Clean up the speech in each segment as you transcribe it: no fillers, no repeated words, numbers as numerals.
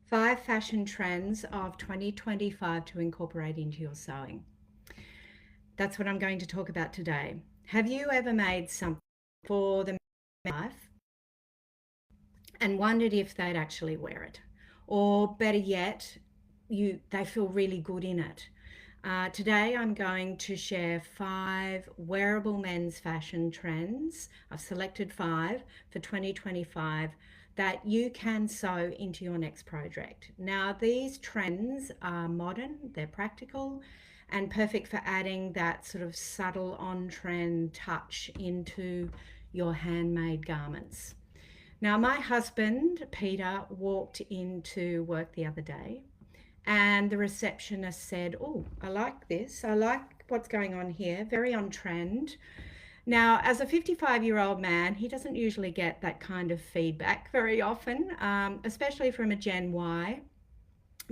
5 fashion trends of 2025 to incorporate into your sewing. That's what I'm going to talk about today. Have you ever made something for the life and wondered if they'd actually wear it? Or better yet, they feel really good in it. Today, I'm going to share 5 wearable men's fashion trends. I've selected 5 for 2025 that you can sew into your next project. Now, these trends are modern, they're practical, and perfect for adding that sort of subtle on trend touch into your handmade garments. Now, my husband, Peter, walked into work the other day and the receptionist said, "Oh, I like this. I like what's going on here. Very on trend." Now, as a 55-year-old man, he doesn't usually get that kind of feedback very often, especially from a Gen Y.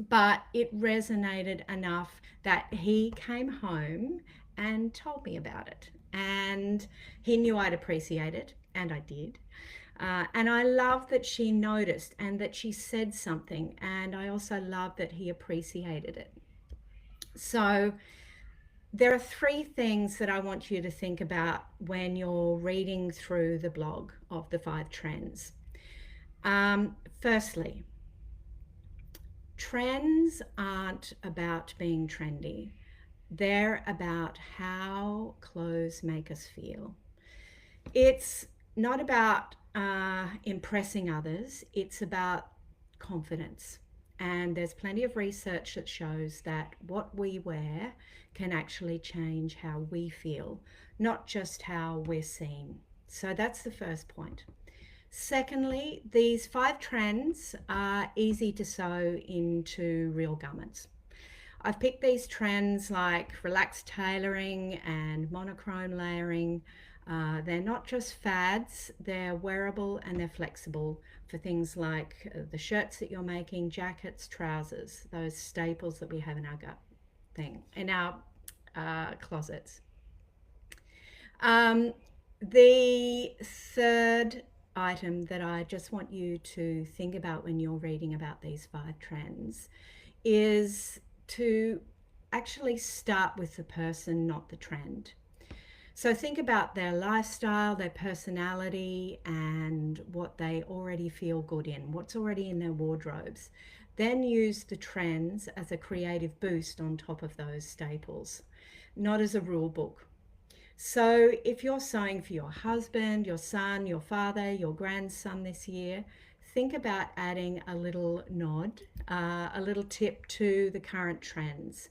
But it resonated enough that he came home and told me about it. And he knew I'd appreciate it, and I did. And I love that she noticed and that she said something. And I also love that he appreciated it. So, there are 3 things that I want you to think about when you're reading through the blog of the 5 trends. Firstly, trends aren't about being trendy. They're about how clothes make us feel. It's not about impressing others, it's about confidence. And there's plenty of research that shows that what we wear can actually change how we feel, not just how we're seen. So that's the first point. Secondly, these 5 trends are easy to sew into real garments. I've picked these trends like relaxed tailoring and monochrome layering. They're not just fads, they're wearable and they're flexible for things like the shirts that you're making, jackets, trousers, those staples that we have in our closets. The third item that I just want you to think about when you're reading about these 5 trends is to actually start with the person, not the trend. So think about their lifestyle, their personality, and what they already feel good in, what's already in their wardrobes. Then use the trends as a creative boost on top of those staples, not as a rule book. So if you're sewing for your husband, your son, your father, your grandson this year, think about adding a little nod, a little tip to the current trends.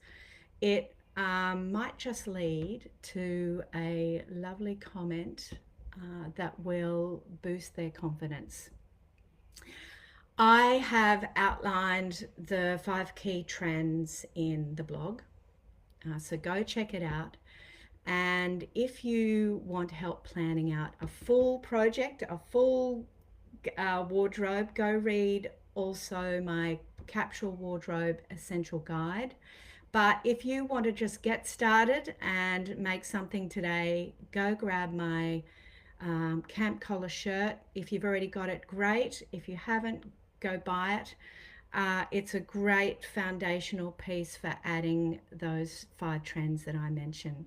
It might just lead to a lovely comment that will boost their confidence. I have outlined the 5 key trends in the blog, so go check it out. And if you want help planning out a full project, a full wardrobe, go read also my Capsule Wardrobe Essential Guide. But if you want to just get started and make something today, go grab my camp collar shirt. If you've already got it, great. If you haven't, go buy it. It's a great foundational piece for adding those 5 trends that I mentioned.